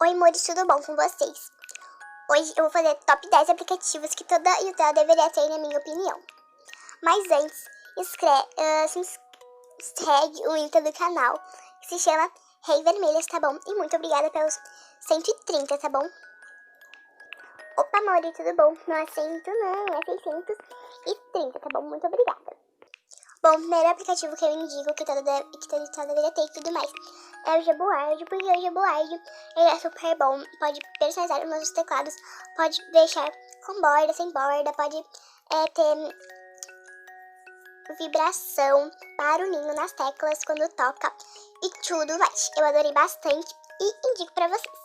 Oi, amores, tudo bom com vocês? Hoje eu vou fazer top 10 aplicativos que toda youtuber deveria ter, na minha opinião. Mas antes, segue o link do canal, que se chama Rei Vermelhas, tá bom? E muito obrigada pelos 130, tá bom? Opa, amores, tudo bom? Não é 100 não, é 630, tá bom? Muito obrigada. Bom, o primeiro aplicativo que eu indico, que toda deveria ter e tudo mais, é o Gboard, porque o Gboard, ele é super bom, pode personalizar os nossos teclados, pode deixar com borda, sem borda, pode ter vibração, barulhinho nas teclas quando toca e tudo mais. Eu adorei bastante e indico pra vocês.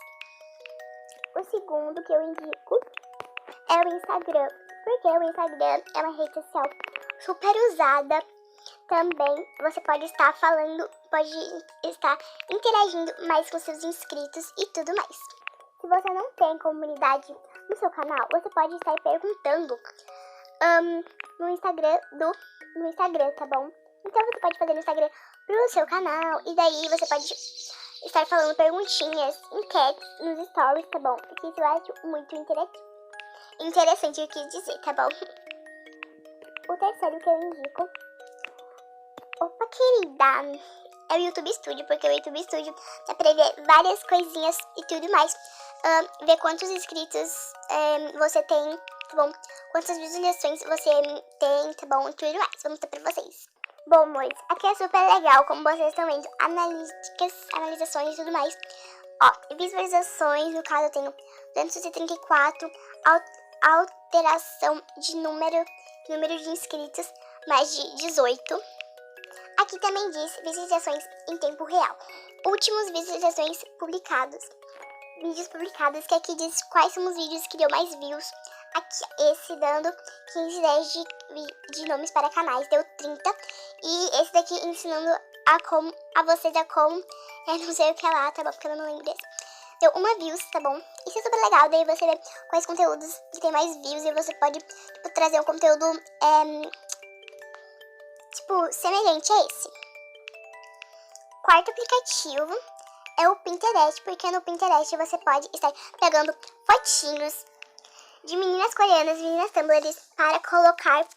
O segundo que eu indico é o Instagram, porque o Instagram é uma rede social super usada. Também você pode estar falando, pode estar interagindo mais com seus inscritos e tudo mais. Se você não tem comunidade no seu canal, você pode estar perguntando no Instagram, tá bom? Então você pode fazer no Instagram pro seu canal e daí você pode estar falando perguntinhas, enquetes nos stories, tá bom? Porque isso eu acho muito interessante, eu quis dizer, tá bom? O terceiro que eu indico, opa, querida, é o YouTube Studio, porque o YouTube Studio dá pra ver várias coisinhas e tudo mais. Ver quantos inscritos você tem, tá bom? Quantas visualizações você tem, tá bom? E tudo mais. Vou mostrar pra vocês. Bom, amores, aqui é super legal, como vocês estão vendo, analisações e tudo mais. Ó, visualizações, no caso eu tenho 234, alteração de número de inscritos, mais de 18. Aqui também diz visualizações em tempo real. Últimos visualizações publicados. Vídeos publicados, que aqui diz quais são os vídeos que deu mais views. Aqui, esse dando 15 ideias de nomes para canais, deu 30. E esse daqui ensinando a vocês como, não sei o que é lá, tá bom? Porque eu não lembro desse. Deu uma views, tá bom? Isso é super legal, daí você vê quais conteúdos que tem mais views e você pode, tipo, trazer um conteúdo, semelhante a esse. Quarto aplicativo é o Pinterest, porque no Pinterest você pode estar pegando fotinhos de meninas coreanas, meninas tumblers, para colocar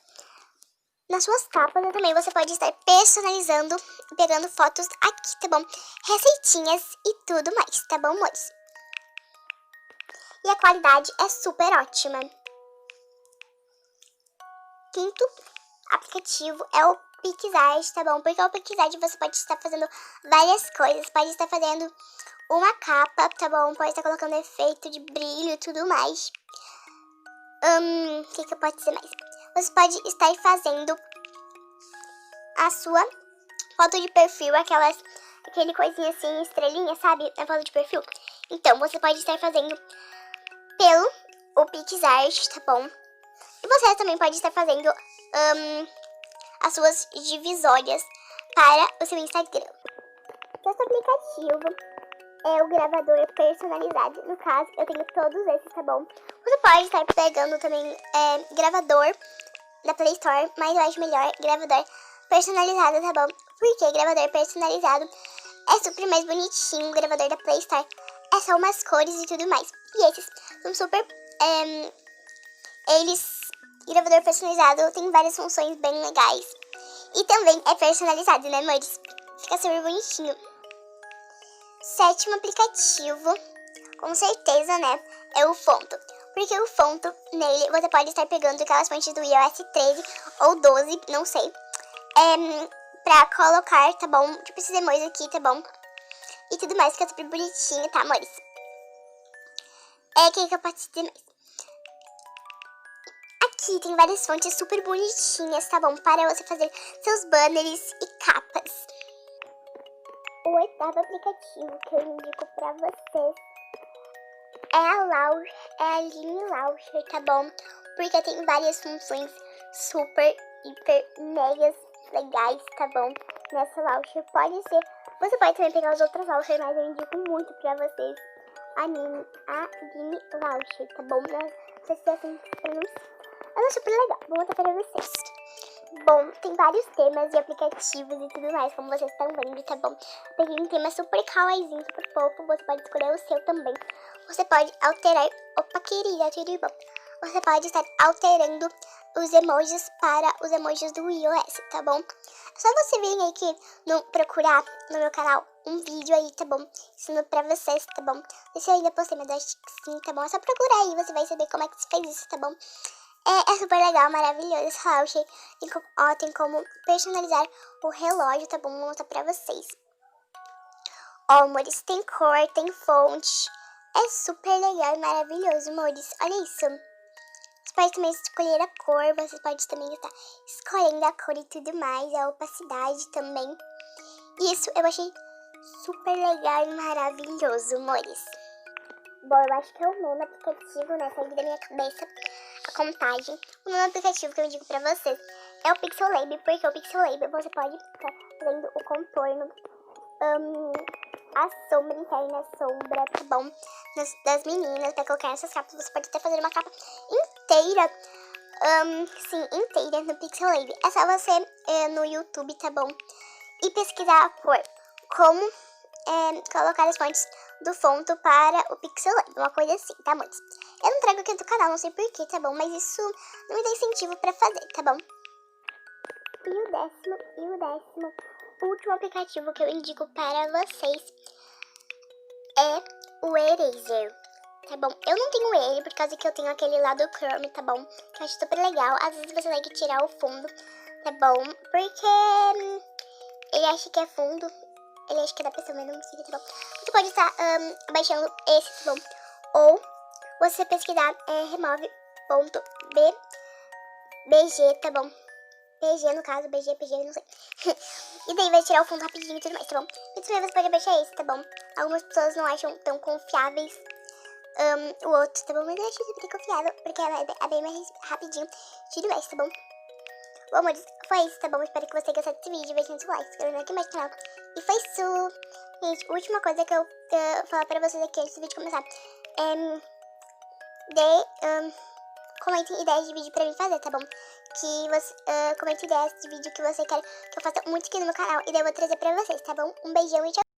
nas suas capas. E também você pode estar personalizando, pegando fotos aqui, tá bom? Receitinhas e tudo mais, tá bom, amores? E a qualidade é super ótima. Quinto aplicativo é o PixArt, tá bom? Porque o PixArt você pode estar fazendo várias coisas. Pode estar fazendo uma capa, tá bom? Pode estar colocando efeito de brilho e tudo mais. O que eu posso dizer mais? Você pode estar fazendo a sua foto de perfil, aquele coisinha assim, estrelinha, sabe? A foto de perfil. Então, você pode estar fazendo o PixArt, tá bom? E você também pode estar fazendo as suas divisórias para o seu Instagram. Esse aplicativo é o gravador personalizado. No caso, eu tenho todos esses, tá bom? Você pode estar pegando também gravador da Play Store, mas eu acho melhor gravador personalizado, tá bom? Porque gravador personalizado é super mais bonitinho. O gravador da Play Store é só umas cores e tudo mais. E esses são super... gravador personalizado tem várias funções bem legais. E também é personalizado, né, amores? Fica super bonitinho. Sétimo aplicativo, com certeza, né, é o Fonto. Porque o Fonto, nele, você pode estar pegando aquelas fontes do iOS 13 ou 12, não sei. Pra colocar, tá bom? Tipo esses emojis aqui, tá bom? E tudo mais, fica super bonitinho, tá, amores? O que eu posso dizer mais? Aqui tem várias fontes super bonitinhas, tá bom? Para você fazer seus banners e capas. O oitavo aplicativo que eu indico pra vocês é a Line Launcher, tá bom? Porque tem várias funções super, hiper, megas legais, tá bom? Nessa launcher você pode também pegar as outras launchers, mas eu indico muito pra vocês a Line Launcher, tá bom? Não sei se é assim que pronuncia. Ela é super legal, vou mostrar pra vocês. Bom, tem vários temas e aplicativos e tudo mais, como vocês estão vendo, tá bom? Eu peguei um tema super kawaiizinho, super fofo, você pode escolher o seu também. Você pode alterar... Opa, querida, tudo bom? Você pode estar alterando os emojis para os emojis do iOS, tá bom? É só você vir aqui procurar no meu canal um vídeo aí, tá bom? Ensinando pra vocês, tá bom? Deixa eu ainda postei, mas acho que sim, tá bom? É só procurar aí, você vai saber como é que se faz isso, tá bom? É super legal, maravilhoso. Esse achei. Tem como personalizar o relógio, tá bom? Vou mostrar pra vocês. Ó, amores, tem cor, tem fonte. É super legal e maravilhoso, amores. Olha isso. Você pode também escolher a cor, você pode também estar escolhendo a cor e tudo mais, a opacidade também. Isso eu achei super legal e maravilhoso, amores. Bom, eu acho que é o nono aplicativo, né? Saiu da minha cabeça a contagem. O nono aplicativo que eu digo pra vocês é o Pixel Lab, porque o Pixel Lab você pode ficar fazendo o contorno, a sombra interna, a sombra, tá bom? Das meninas, pra colocar essas capas. Você pode até fazer uma capa inteira, sim, inteira no Pixel Lab. É só você no YouTube, tá bom? E pesquisar a cor. Como colocar as fontes do fonto para o Pixel Lab, uma coisa assim, tá, amores? Eu não trago aqui do canal, não sei porquê, tá bom? Mas isso não me dá incentivo pra fazer, tá bom? E o décimo, último aplicativo que eu indico para vocês é o Eraser, tá bom? Eu não tenho ele por causa que eu tenho aquele lá do Chrome, tá bom? Que eu acho super legal. Às vezes você tem que tirar o fundo, tá bom? Porque ele acha que é fundo. Ele acha que é da pessoa, mas não sei, tá bom? Você pode estar baixando esse, tá bom? Ou você pesquisar remove.bg, tá bom? PG no caso, BG, PG, não sei. E daí vai tirar o fundo rapidinho e tudo mais, tá bom? E também você pode baixar esse, tá bom? Algumas pessoas não acham tão confiáveis o outro, tá bom? Mas eu acho super confiável, porque é bem mais rapidinho. Tudo mais, tá bom? Bom, amores, foi isso, tá bom? Espero que você tenha gostado desse vídeo. Deixe seu like, se inscreva aqui mais no canal. E foi isso. Gente, última coisa que eu vou falar pra vocês aqui antes do vídeo começar. Comentem ideias de vídeo pra mim fazer, tá bom? Que você comente ideias de vídeo que você quer que eu faça muito aqui no meu canal. E daí eu vou trazer pra vocês, tá bom? Um beijão e tchau!